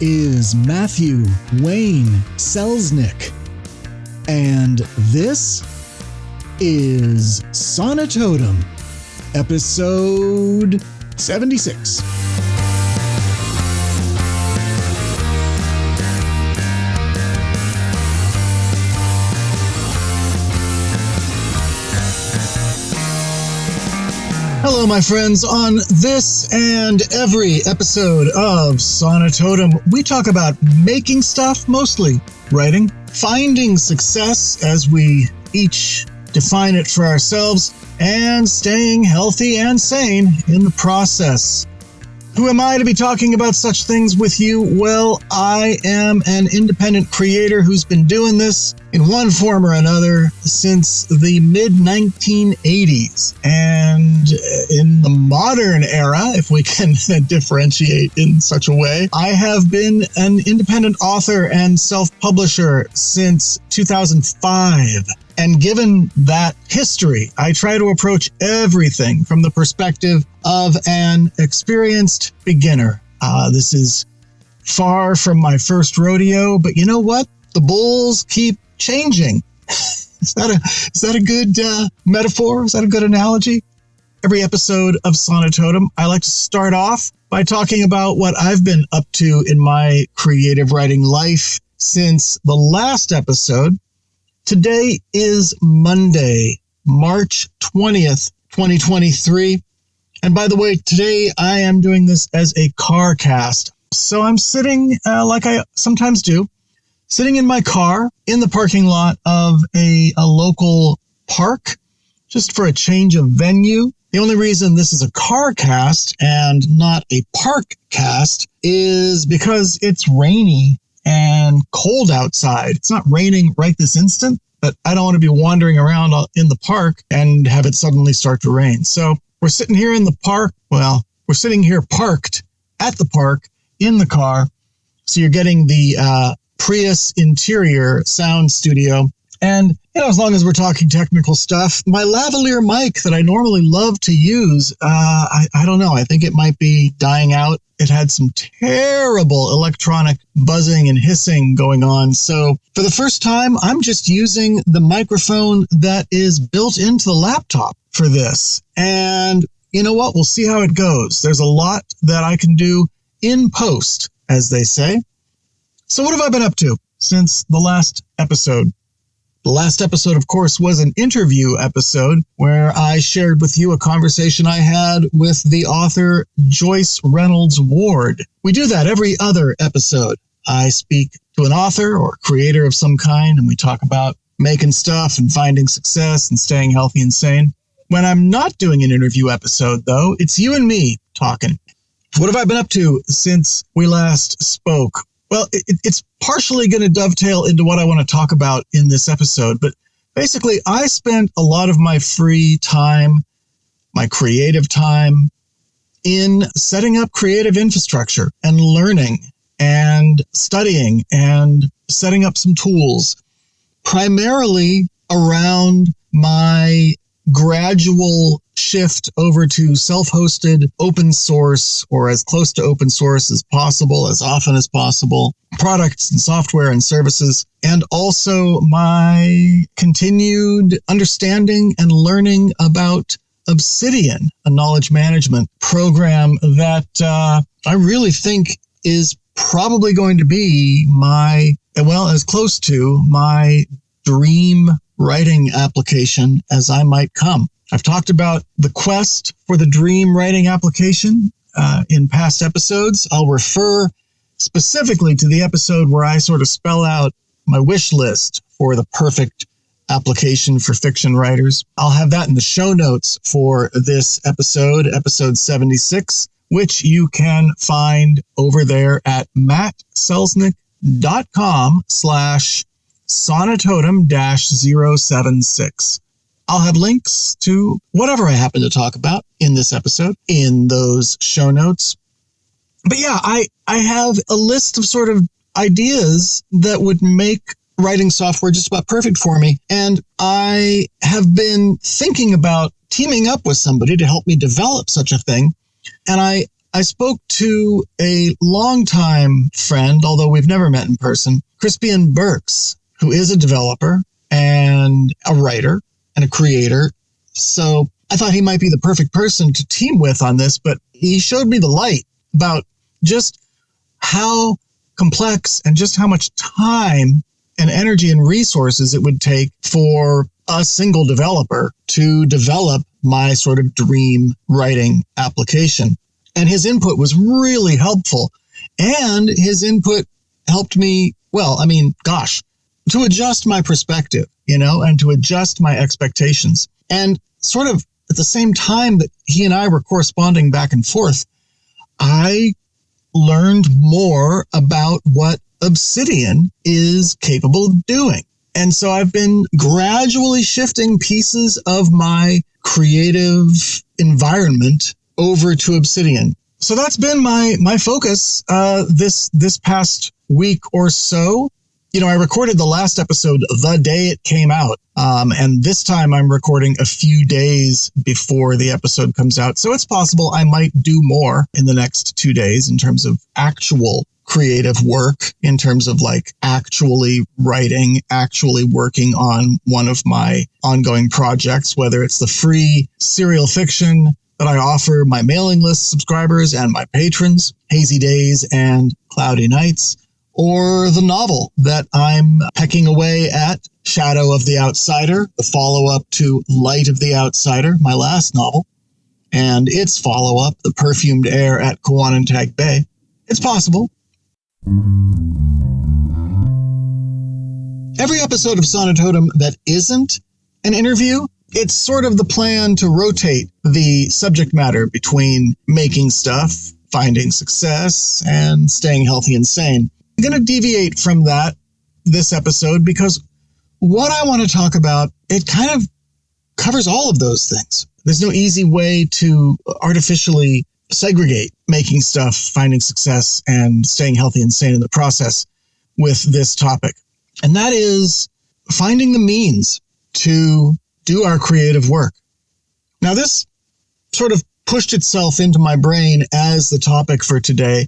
is Matthew Wayne Selznick, and this is Sonitotum, episode 76. Hello, my friends. On this and every episode of Sonitotum, we talk about making stuff, mostly writing, finding success as we each define it for ourselves, and staying healthy and sane in the process. Who am I to be talking about such things with you? Well, I am an independent creator who's been doing this in one form or another since the mid-1980s. And in the modern era, if we can differentiate in such a way, I have been an independent author and self-publisher since 2005. And given that history, I try to approach everything from the perspective of an experienced beginner. This is far from my first rodeo, but you know what? The bulls keep changing. Is that a good metaphor? Is that a good analogy? Every episode of Sonitotum, I like to start off by talking about what I've been up to in my creative writing life since the last episode. Today is Monday, March 20th, 2023. And by the way, today I am doing this as a car cast. So I'm sitting, like I sometimes do, sitting in my car in the parking lot of a local park, just for a change of venue. The only reason this is a car cast and not a park cast is because it's rainy and cold outside. It's not raining right this instant, but I don't want to be wandering around in the park and have it suddenly start to rain. So we're sitting here in the park. Well, we're sitting here parked at the park in the car. So you're getting the Prius interior sound studio. And, as long as we're talking technical stuff, my lavalier mic that I normally love to use, I don't know. I think it might be dying out. It had some terrible electronic buzzing and hissing going on. So for the first time, I'm just using the microphone that is built into the laptop for this. And you know what? We'll see how it goes. There's a lot that I can do in post, as they say. So what have I been up to since the last episode? The last episode, of course, was an interview episode where I shared with you a conversation I had with the author Joyce Reynolds Ward. We do that every other episode. I speak to an author or creator of some kind, and we talk about making stuff and finding success and staying healthy and sane. When I'm not doing an interview episode, though, it's you and me talking. What have I been up to since we last spoke? Well, it's partially going to dovetail into what I want to talk about in this episode, but basically I spent a lot of my free time, my creative time, in setting up creative infrastructure and learning and studying and setting up some tools, primarily around my gradual shift over to self-hosted open source, or as close to open source as possible, as often as possible, products and software and services, and also my continued understanding and learning about Obsidian, a knowledge management program that I really think is probably going to be as close to my dream writing application as I might come. I've talked about the quest for the dream writing application in past episodes. I'll refer specifically to the episode where I sort of spell out my wish list for the perfect application for fiction writers. I'll have that in the show notes for this episode 76, which you can find over there at mattselznick.com/sonitotum-076. I'll have links to whatever I happen to talk about in this episode in those show notes. But yeah, I have a list of sort of ideas that would make writing software just about perfect for me. And I have been thinking about teaming up with somebody to help me develop such a thing. And I I spoke to a longtime friend, although we've never met in person, Crispian Burks, who is a developer and a writer and a creator. So I thought he might be the perfect person to team with on this, but he showed me the light about just how complex and just how much time and energy and resources it would take for a single developer to develop my sort of dream writing application. And his input was really helpful. And his input helped me, to adjust my perspective, and to adjust my expectations. And sort of at the same time that he and I were corresponding back and forth, I learned more about what Obsidian is capable of doing. And so I've been gradually shifting pieces of my creative environment over to Obsidian. So that's been my focus this past week or so. I recorded the last episode the day it came out. And this time I'm recording a few days before the episode comes out. So it's possible I might do more in the next 2 days in terms of actual creative work, in terms of like actually writing, actually working on one of my ongoing projects, whether it's the free serial fiction that I offer my mailing list subscribers and my patrons, Hazy Days and Cloudy Nights, or the novel that I'm pecking away at, Shadow of the Outsider, the follow-up to Light of the Outsider, my last novel, and its follow-up, The Perfumed Air at Kawanatag Bay. It's possible. Every episode of Sonitotum that isn't an interview, it's sort of the plan to rotate the subject matter between making stuff, finding success, and staying healthy and sane. I'm going to deviate from that this episode because what I want to talk about, it kind of covers all of those things. There's no easy way to artificially segregate making stuff, finding success, and staying healthy and sane in the process with this topic. And that is finding the means to do our creative work. Now, this sort of pushed itself into my brain as the topic for today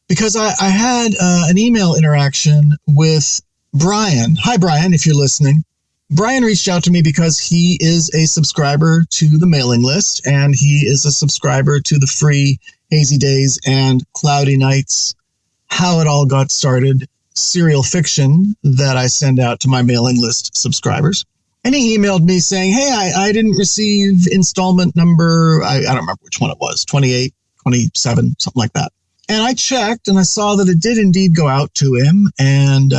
because I had an email interaction with Brian. Hi, Brian, if you're listening. Brian reached out to me because he is a subscriber to the mailing list, and he is a subscriber to the free Hazy Days and Cloudy Nights, How It All Got Started serial fiction that I send out to my mailing list subscribers. And he emailed me saying, hey, I didn't receive installment number, I don't remember which one it was, 28, 27, something like that. And I checked and I saw that it did indeed go out to him. And,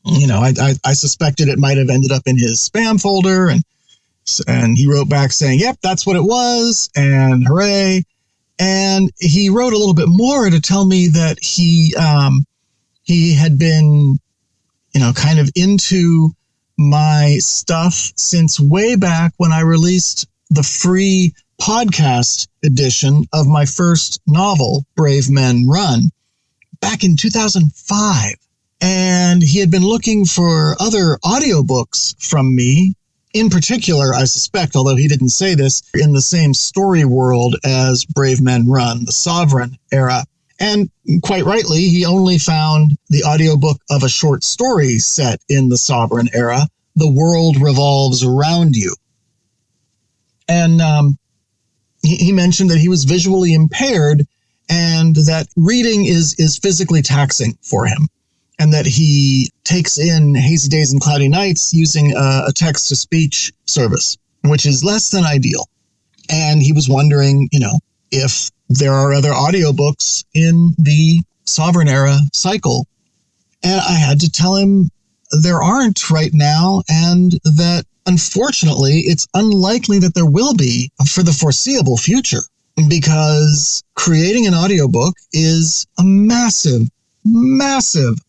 I suspected it might have ended up in his spam folder. And he wrote back saying, yep, that's what it was. And hooray. And he wrote a little bit more to tell me that he had been, kind of into my stuff since way back when I released the free podcast edition of my first novel, Brave Men Run, back in 2005. And he had been looking for other audiobooks from me, in particular, I suspect, although he didn't say this, in the same story world as Brave Men Run, the Sovereign era. And quite rightly, he only found the audiobook of a short story set in the Sovereign era, The World Revolves Around You. And he mentioned that he was visually impaired and that reading is physically taxing for him, and that he takes in Hazy Days and Cloudy Nights using a text-to-speech service, which is less than ideal. And he was wondering, if there are other audiobooks in the Sovereign era cycle. And I had to tell him there aren't right now, and that unfortunately it's unlikely that there will be for the foreseeable future, because creating an audiobook is a massive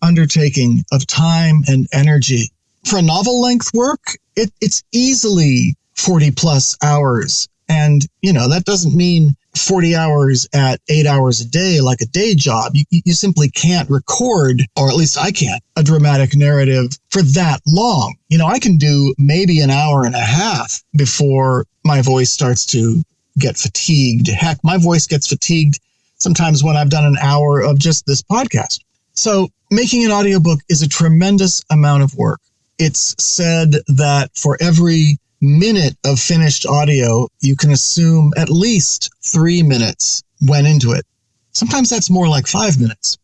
undertaking of time and energy. For a novel length work, it's easily 40 plus hours. And, that doesn't mean 40 hours at 8 hours a day like a day job. You simply can't record, or at least I can't, a dramatic narrative for that long. I can do maybe an hour and a half before my voice starts to get fatigued. Heck, my voice gets fatigued sometimes when I've done an hour of just this podcast. So making an audiobook is a tremendous amount of work. It's said that for every minute of finished audio, you can assume at least 3 minutes went into it. Sometimes that's more like 5 minutes.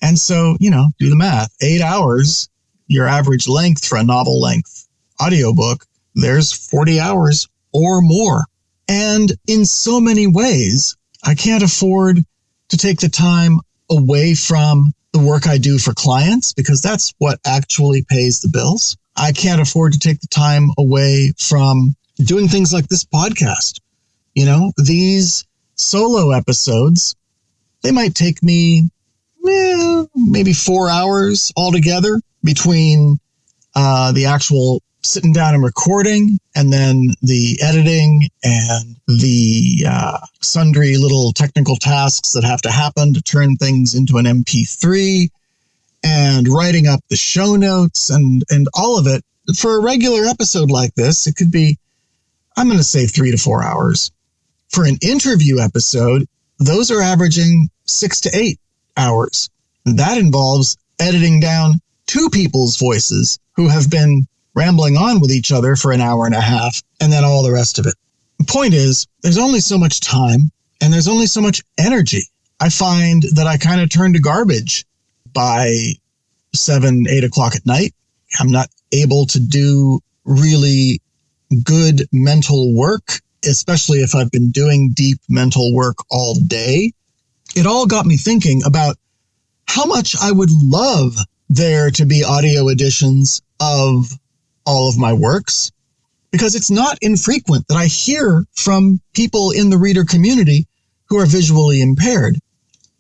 And so, do the math. 8 hours, your average length for a novel length audiobook, there's 40 hours or more. And in so many ways, I can't afford to take the time away from the work I do for clients because that's what actually pays the bills. I can't afford to take the time away from doing things like this podcast. These solo episodes, they might take me maybe 4 hours altogether between the actual sitting down and recording and then the editing and the sundry little technical tasks that have to happen to turn things into an MP3 and writing up the show notes and all of it. For a regular episode like this, it could be, I'm going to say 3 to 4 hours. For an interview episode, those are averaging 6 to 8 hours. That involves editing down 2 people's voices who have been rambling on with each other for an hour and a half, and then all the rest of it. The point is, there's only so much time, and there's only so much energy. I find that I kind of turn to garbage by 7, 8 o'clock at night. I'm not able to do really good mental work, especially if I've been doing deep mental work all day. It all got me thinking about how much I would love there to be audio editions of all of my works, because it's not infrequent that I hear from people in the reader community who are visually impaired.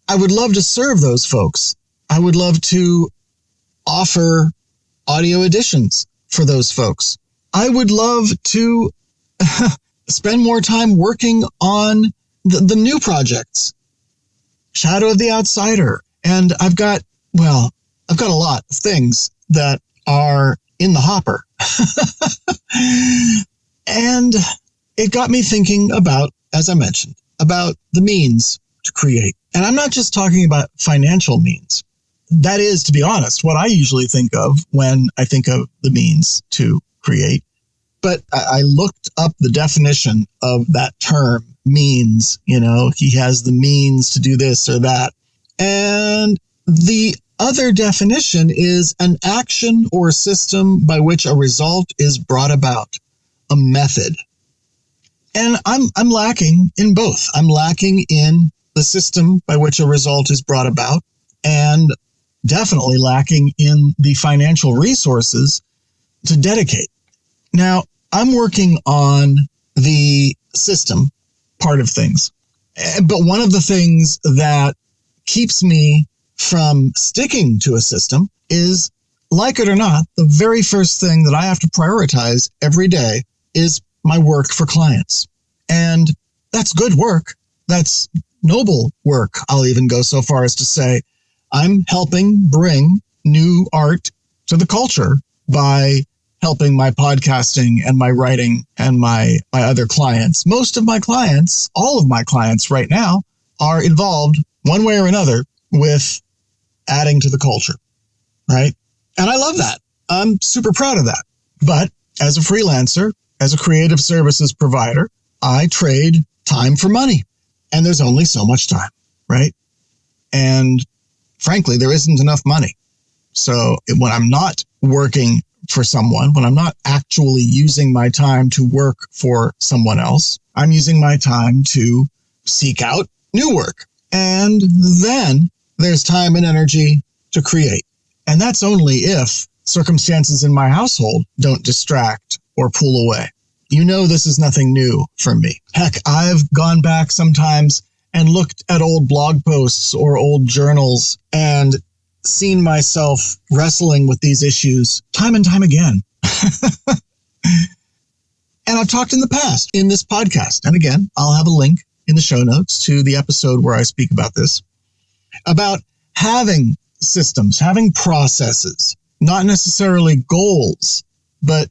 I would love to serve those folks. I would love to offer audio editions for those folks. I would love to spend more time working on the new projects, Shadow of the Outsider. And I've got a lot of things that are in the hopper. And it got me thinking about, as I mentioned, about the means to create. And I'm not just talking about financial means. That is, to be honest, what I usually think of when I think of the means to create. But I looked up the definition of that term, means. He has the means to do this or that. And the other definition is an action or system by which a result is brought about, a method. And I'm lacking in both. I'm lacking in the system by which a result is brought about, and definitely lacking in the financial resources to dedicate. Now, I'm working on the system part of things. But one of the things that keeps me from sticking to a system is, like it or not, the very first thing that I have to prioritize every day is my work for clients. And that's good work. That's noble work. I'll even go so far as to say I'm helping bring new art to the culture by helping my podcasting and my writing and my other clients. Most of my clients, all of my clients right now, are involved one way or another with adding to the culture, right? And I love that. I'm super proud of that. But as a freelancer, as a creative services provider, I trade time for money. And there's only so much time, right? And frankly, there isn't enough money. So when I'm not working for someone, when I'm not actually using my time to work for someone else, I'm using my time to seek out new work. And then there's time and energy to create. And that's only if circumstances in my household don't distract or pull away. This is nothing new from me. Heck, I've gone back sometimes and looked at old blog posts or old journals and seen myself wrestling with these issues time and time again. And I've talked in the past in this podcast. And again, I'll have a link in the show notes to the episode where I speak about this, about having systems, having processes, not necessarily goals, but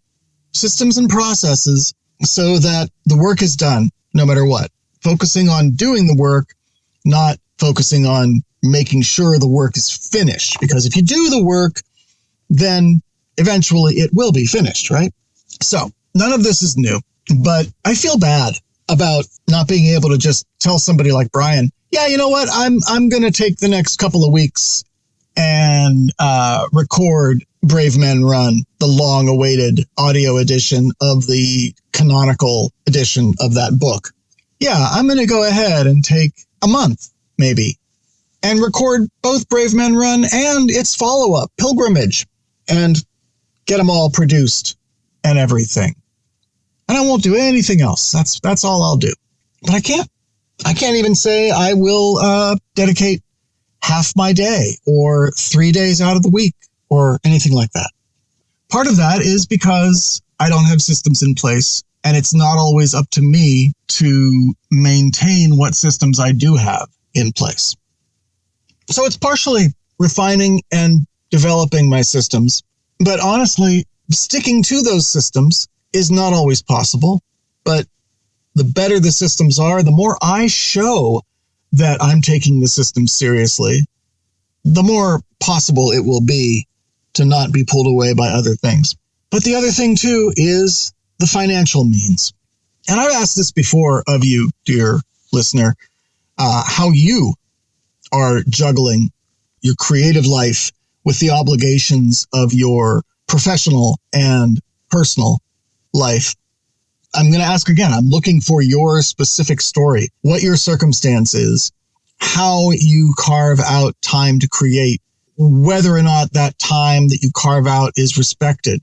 systems and processes so that the work is done no matter what. Focusing on doing the work, not focusing on making sure the work is finished. Because if you do the work, then eventually it will be finished, right? So none of this is new, but I feel bad about not being able to just tell somebody like Brian, yeah, you know what? I'm going to take the next couple of weeks and record Brave Men Run, the long-awaited audio edition of the canonical edition of that book. Yeah, I'm going to go ahead and take a month, maybe, and record both Brave Men Run and its follow-up, Pilgrimage, and get them all produced and everything. And I won't do anything else. That's all I'll do. But I can't even say I will dedicate half my day or 3 days out of the week or anything like that. Part of that is because I don't have systems in place, and it's not always up to me to maintain what systems I do have in place. So it's partially refining and developing my systems, but honestly, sticking to those systems is not always possible. But the better the systems are, the more I show that I'm taking the system seriously, the more possible it will be to not be pulled away by other things. But the other thing, too, is the financial means. And I've asked this before of you, dear listener, how you are juggling your creative life with the obligations of your professional and personal life. I'm going to ask again. I'm looking for your specific story, what your circumstance is, how you carve out time to create, whether or not that time that you carve out is respected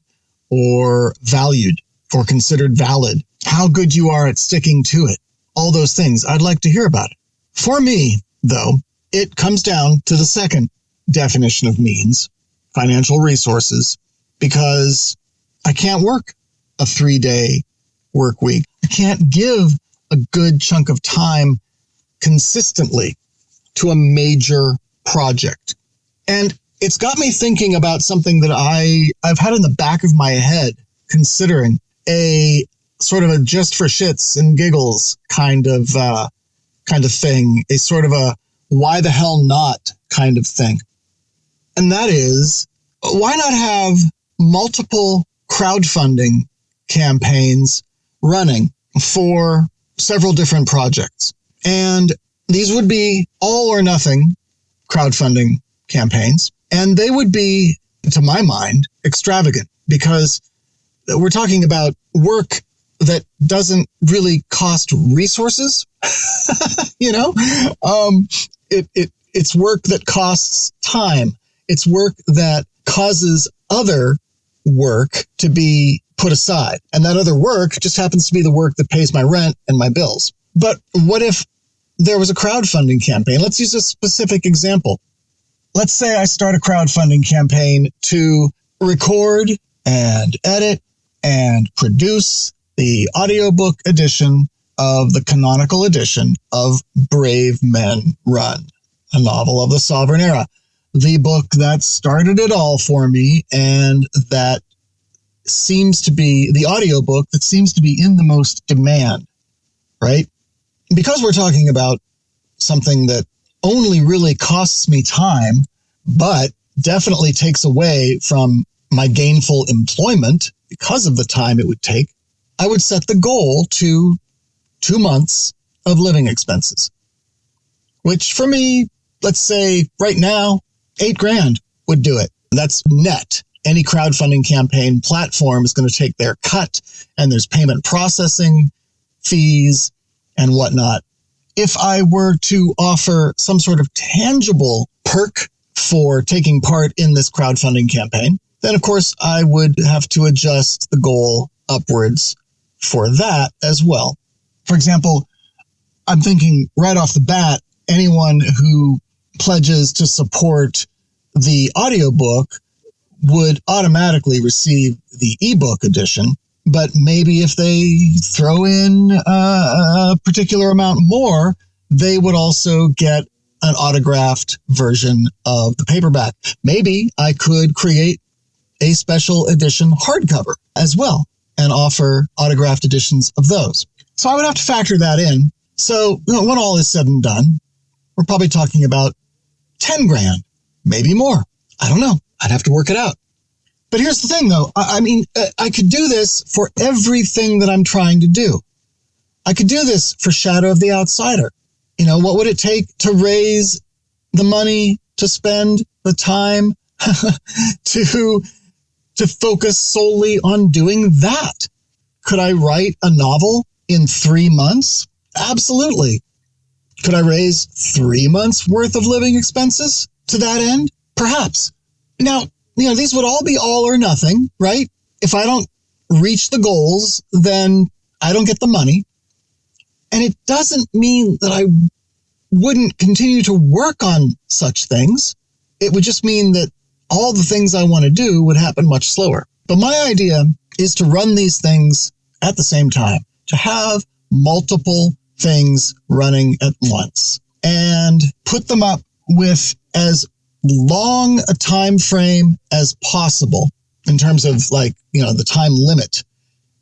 or valued or considered valid, how good you are at sticking to it, all those things. I'd like to hear about it. For me, though, it comes down to the second definition of means, financial resources, because I can't work a 3-day work week. I can't give a good chunk of time consistently to a major project. And it's got me thinking about something that I've had in the back of my head, considering a sort of a just for shits and giggles kind of thing, a sort of a why the hell not kind of thing. And that is, why not have multiple crowdfunding campaigns running for several different projects? And these would be all or nothing crowdfunding campaigns. And they would be, to my mind, extravagant, because we're talking about work that doesn't really cost resources. It's work that costs time. It's work that causes other work to be put aside. And that other work just happens to be the work that pays my rent and my bills. But what if there was a crowdfunding campaign? Let's use a specific example. Let's say I start a crowdfunding campaign to record and edit and produce the audiobook edition of the canonical edition of Brave Men Run, a novel of the Sovereign Era, the book that started it all for me, and that seems to be the audiobook that seems to be in the most demand, right? Because we're talking about something that only really costs me time, but definitely takes away from my gainful employment because of the time it would take, I would set the goal to 2 months of living expenses, which for me, let's say right now, $8,000 would do it. That's net. Any crowdfunding campaign platform is going to take their cut, and there's payment processing fees and whatnot. If I were to offer some sort of tangible perk for taking part in this crowdfunding campaign, then of course I would have to adjust the goal upwards for that as well. For example, I'm thinking right off the bat, anyone who pledges to support the audiobook would automatically receive the ebook edition. But maybe if they throw in a particular amount more, they would also get an autographed version of the paperback. Maybe I could create a special edition hardcover as well and offer autographed editions of those. So I would have to factor that in. So when all is said and done, we're probably talking about 10 grand, maybe more. I don't know. I'd have to work it out. But here's the thing, though. I could do this for everything that I'm trying to do. I could do this for Shadow of the Outsider. What would it take to raise the money, to spend the time, to focus solely on doing that? Could I write a novel in 3 months? Absolutely. Could I raise 3 months worth of living expenses to that end? Perhaps. Now, these would all be all or nothing, right? If I don't reach the goals, then I don't get the money. And it doesn't mean that I wouldn't continue to work on such things. It would just mean that all the things I want to do would happen much slower. But my idea is to run these things at the same time, to have multiple things running at once and put them up with as long a time frame as possible in terms of the time limit.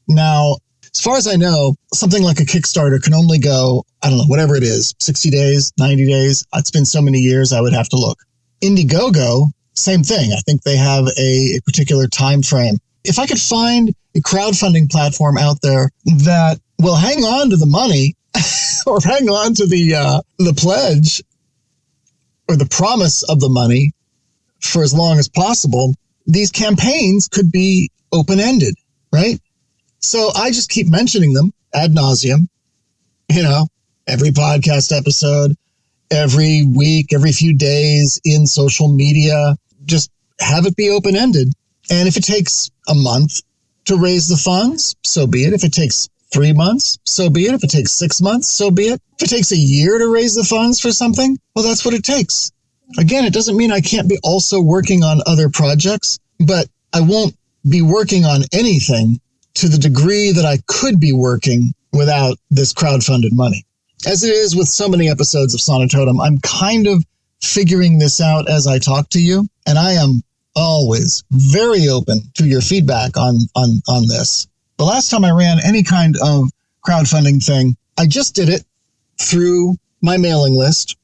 Now, as far as I know, something like a Kickstarter can only go, I don't know, whatever it is, 60 days, 90 days. It's been so many years, I would have to look. Indiegogo, same thing. I think they have a particular time frame. If I could find a crowdfunding platform out there that will hang on to the money or hang on to the pledge or the promise of the money for as long as possible, these campaigns could be open-ended, right? So I just keep mentioning them ad nauseum, every podcast episode, every week, every few days in social media, just have it be open-ended. And if it takes a month to raise the funds, so be it. If it takes 3 months, so be it. If it takes 6 months, so be it. If it takes a year to raise the funds for something, well, that's what it takes. Again, it doesn't mean I can't be also working on other projects, but I won't be working on anything to the degree that I could be working without this crowdfunded money. As it is with so many episodes of Sonitotum, I'm kind of figuring this out as I talk to you, and I am always very open to your feedback on this. The last time I ran any kind of crowdfunding thing, I just did it through my mailing list.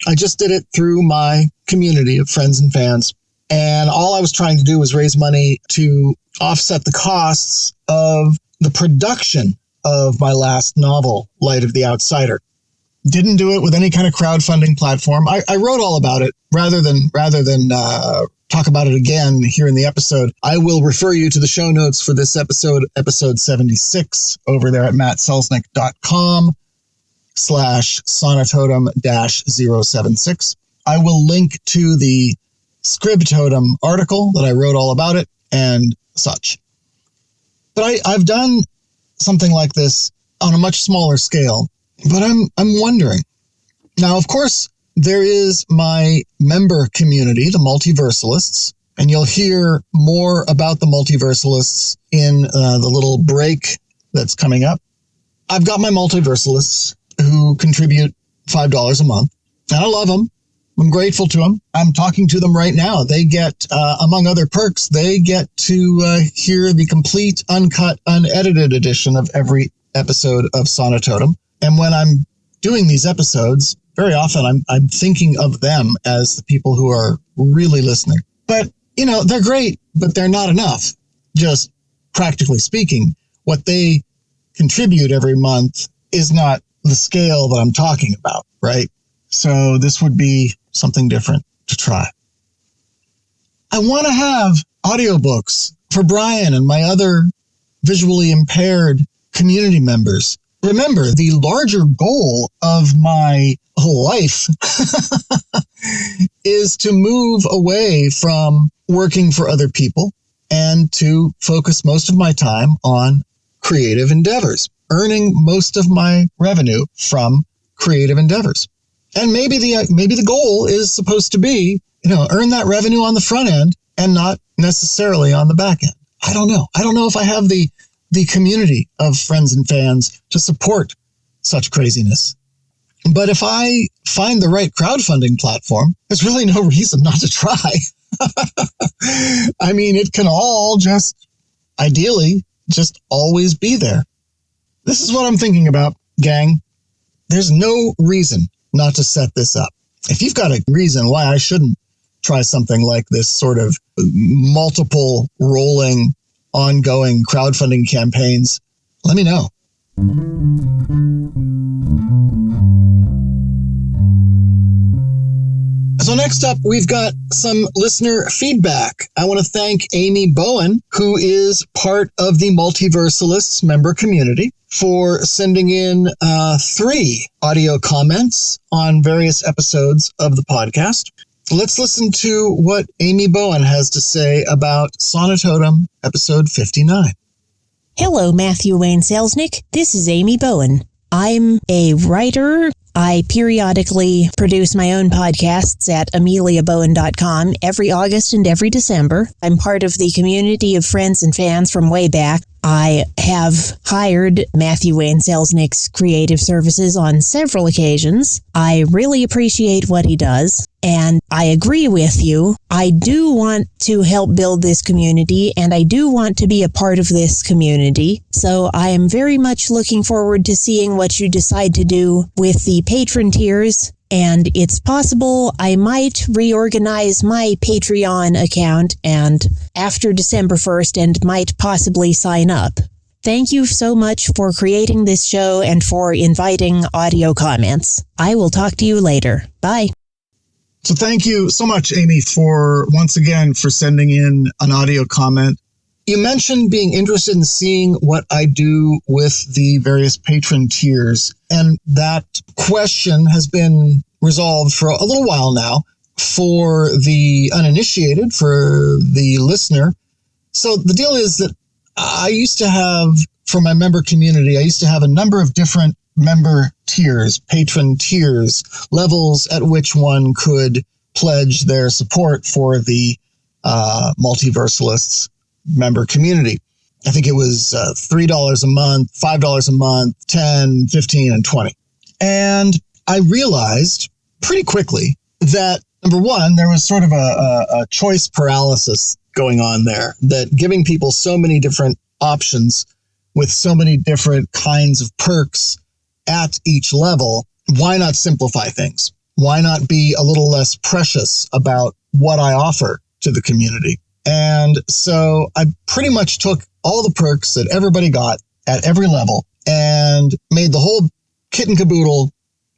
I just did it through my community of friends and fans. And all I was trying to do was raise money to offset the costs of the production of my last novel, Light of the Outsider. Didn't do it with any kind of crowdfunding platform. I wrote all about it rather than talk about it again here in the episode. I will refer you to the show notes for this episode 76, over there at mattselznick.com/sonitotum-076. I will link to the Scribtotum article that I wrote all about it and such. But I've done something like this on a much smaller scale, but I'm wondering. Now, of course, there is my member community, the Multiversalists, and you'll hear more about the Multiversalists in the little break that's coming up. I've got my Multiversalists who contribute $5 a month, and I love them. I'm grateful to them. I'm talking to them right now. They get, among other perks, they get to hear the complete, uncut, unedited edition of every episode of Sonitotum. And when I'm doing these episodes, very often I'm thinking of them as the people who are really listening. But, they're great, but they're not enough. Just practically speaking, what they contribute every month is not the scale that I'm talking about, right? So this would be something different to try. I want to have audiobooks for Brian and my other visually impaired community members. Remember, the larger goal of my life is to move away from working for other people and to focus most of my time on creative endeavors, earning most of my revenue from creative endeavors. And maybe the goal is supposed to be, earn that revenue on the front end and not necessarily on the back end. I don't know. I don't know if I have the community of friends and fans to support such craziness. But if I find the right crowdfunding platform, there's really no reason not to try. I mean, it can all ideally, always be there. This is what I'm thinking about, gang. There's no reason not to set this up. If you've got a reason why I shouldn't try something like this sort of multiple rolling, ongoing crowdfunding campaigns, let me know. So next up, we've got some listener feedback. I want to thank Amy Bowen, who is part of the Multiversalists member community, for sending in 3 audio comments on various episodes of the podcast. Let's listen to what Amy Bowen has to say about Sonitotum episode 59. Hello, Matthew Wayne Selznick. This is Amy Bowen. I'm a writer. I periodically produce my own podcasts at ameliabowen.com every August and every December. I'm part of the community of friends and fans from way back. I have hired Matthew Wayne Selznick's creative services on several occasions. I really appreciate what he does, and I agree with you. I do want to help build this community, and I do want to be a part of this community. So I am very much looking forward to seeing what you decide to do with the patron tiers. And it's possible I might reorganize my Patreon account and after December 1st and might possibly sign up. Thank you so much for creating this show and for inviting audio comments. I will talk to you later. Bye. So thank you so much, Amy, for once again for sending in an audio comment. You mentioned being interested in seeing what I do with the various patron tiers, and that question has been resolved for a little while now for the uninitiated, for the listener. So the deal is that I used to have, for my member community, I used to have a number of different member tiers, patron tiers, levels at which one could pledge their support for the Multiversalists member community. I think it was $3 a month, $5 a month, 10, 15, and 20. And I realized pretty quickly that, number one, there was sort of a choice paralysis going on there, that giving people so many different options with so many different kinds of perks at each level, why not simplify things? Why not be a little less precious about what I offer to the community? And so I pretty much took all the perks that everybody got at every level and made the whole kit and caboodle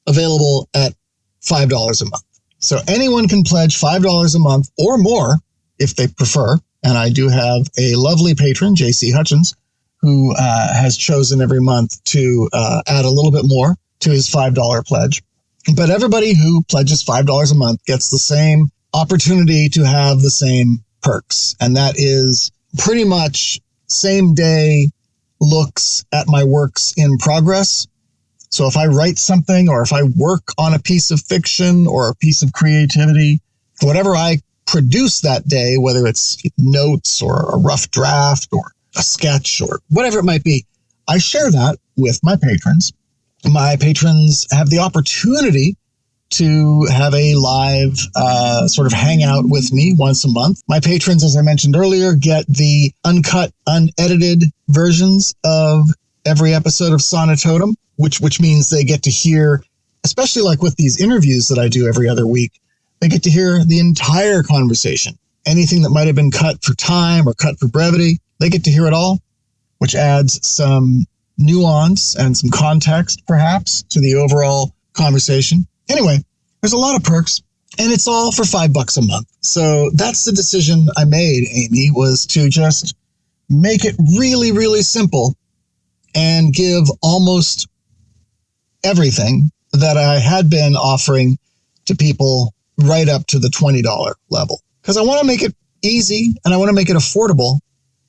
available at $5 a month. So anyone can pledge $5 a month or more if they prefer. And I do have a lovely patron, JC Hutchins, who has chosen every month to add a little bit more to his $5 pledge. But everybody who pledges $5 a month gets the same opportunity to have the same perks. And that is pretty much same day looks at my works in progress. So if I write something or if I work on a piece of fiction or a piece of creativity, whatever I produce that day, whether it's notes or a rough draft or a sketch or whatever it might be, I share that with my patrons. My patrons have the opportunity to have a live sort of hangout with me once a month. My patrons, as I mentioned earlier, get the uncut, unedited versions of every episode of Sonitotum, which means they get to hear, especially like with these interviews that I do every other week, they get to hear the entire conversation. Anything that might have been cut for time or cut for brevity, they get to hear it all, which adds some nuance and some context, perhaps, to the overall conversation. Anyway, there's a lot of perks, and it's all for $5 a month. So that's the decision I made, Amy, was to just make it really, really simple and give almost everything that I had been offering to people right up to the $20 level. Because I want to make it easy and I want to make it affordable.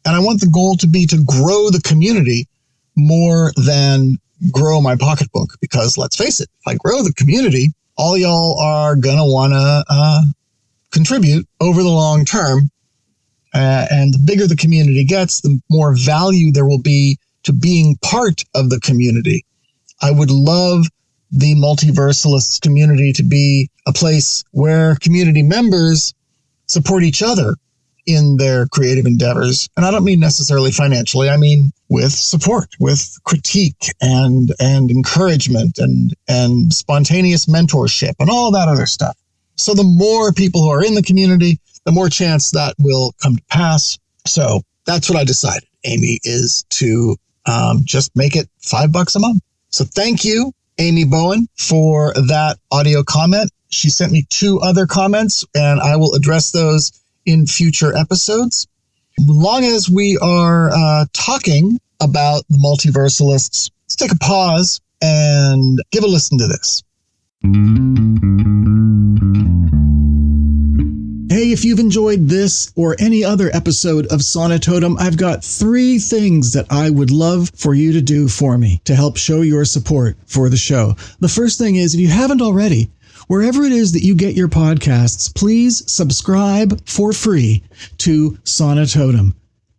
And I want the goal to be to grow the community more than grow my pocketbook. Because let's face it, if I grow the community, all y'all are going to want to contribute over the long term. And the bigger the community gets, the more value there will be to being part of the community. I would love the Multiversalists community to be a place where community members support each other in their creative endeavors. And I don't mean necessarily financially. I mean with support, with critique and encouragement and spontaneous mentorship and all that other stuff. So the more people who are in the community, the more chance that will come to pass. So that's what I decided, Amy, is to just make it $5 a month. So thank you, Amy Bowen, for that audio comment. She sent me 2 other comments, and I will address those in future episodes. As long as we are talking about the multiversalists, let's take a pause and give a listen to this. Hey, if you've enjoyed this or any other episode of Sonitotum, I've got 3 things that I would love for you to do for me to help show your support for the show. The first thing is, if you haven't already, wherever it is that you get your podcasts, please subscribe for free to Sonitotum.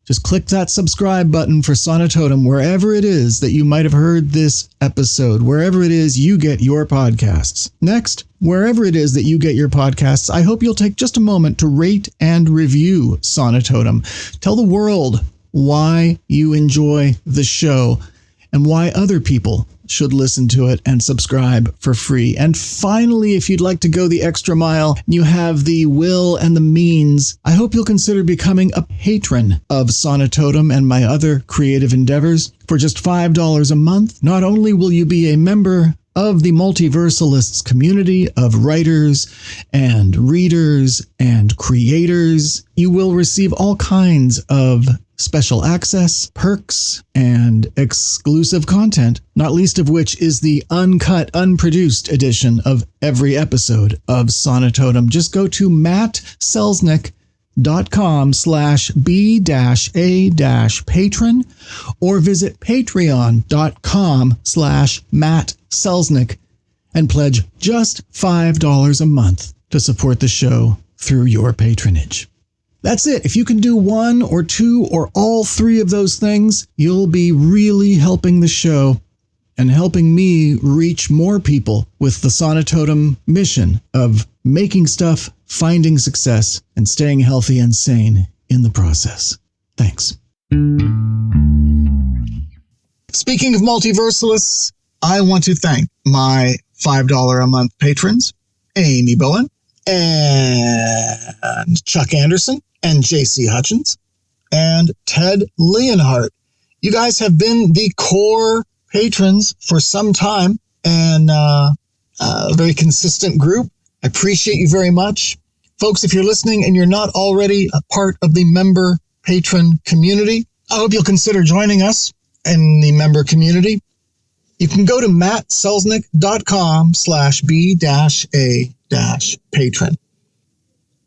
Just click that subscribe button for Sonitotum wherever it is that you might have heard this episode, wherever it is you get your podcasts. Next, wherever it is that you get your podcasts, I hope you'll take just a moment to rate and review Sonitotum. Tell the world why you enjoy the show and why other people should listen to it and subscribe for free. And finally, if you'd like to go the extra mile, you have the will and the means, I hope you'll consider becoming a patron of Sonitotum and my other creative endeavors. For just $5 a month, not only will you be a member of the Multiversalists community of writers and readers and creators, you will receive all kinds of special access, perks, and exclusive content, not least of which is the uncut, unproduced edition of every episode of Sonitotum. Just go to mattselznick.com/b-a-patron or visit patreon.com/mattselznick and pledge just $5 a month to support the show through your patronage. That's it. If you can do 1 or 2 or all 3 of those things, you'll be really helping the show and helping me reach more people with the Sonitotum mission of making stuff, finding success, and staying healthy and sane in the process. Thanks. Speaking of multiversalists, I want to thank my $5 a month patrons, Amy Bowen and Chuck Anderson, and JC Hutchins, and Ted Leonhardt. You guys have been the core patrons for some time and a very consistent group. I appreciate you very much. Folks, if you're listening and you're not already a part of the member patron community, I hope you'll consider joining us in the member community. You can go to mattselznick.com/b-a-patron.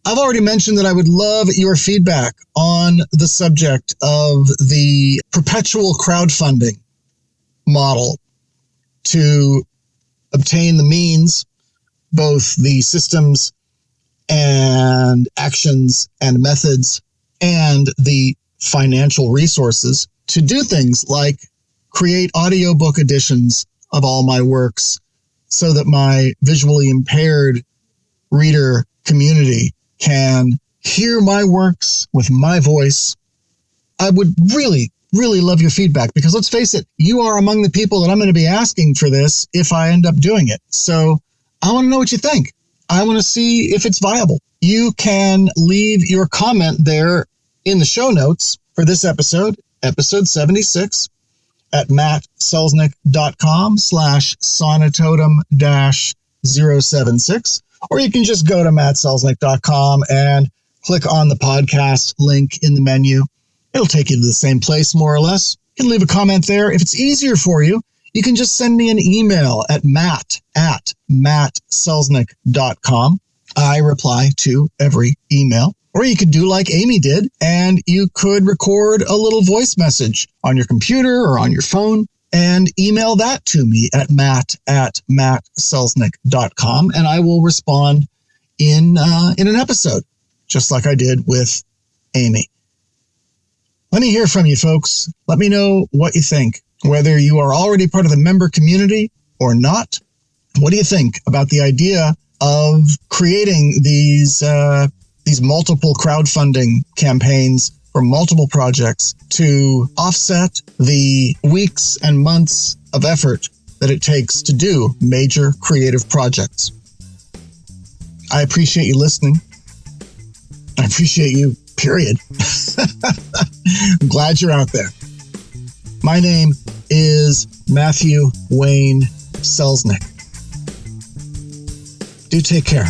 I've already mentioned that I would love your feedback on the subject of the perpetual crowdfunding model to obtain the means, both the systems and actions and methods and the financial resources to do things like create audiobook editions of all my works so that my visually impaired reader community can hear my works with my voice. I would really, really love your feedback because let's face it, you are among the people that I'm going to be asking for this if I end up doing it. So I want to know what you think. I want to see if it's viable. You can leave your comment there in the show notes for this episode, episode 76, at mattselznick.com/sonitotum-076. Or you can just go to mattselznick.com and click on the podcast link in the menu. It'll take you to the same place, more or less. You can leave a comment there. If it's easier for you, you can just send me an email at matt@mattselznick.com. I reply to every email. Or you could do like Amy did, and you could record a little voice message on your computer or on your phone and email that to me at matt@mattselznick.com, and I will respond in an episode, just like I did with Amy. Let me hear from you, folks. Let me know what you think, whether you are already part of the member community or not. What do you think about the idea of creating these these multiple crowdfunding campaigns for multiple projects to offset the weeks and months of effort that it takes to do major creative projects. I appreciate you listening. I appreciate you, period. I'm glad you're out there. My name is Matthew Wayne Selznick. Do take care.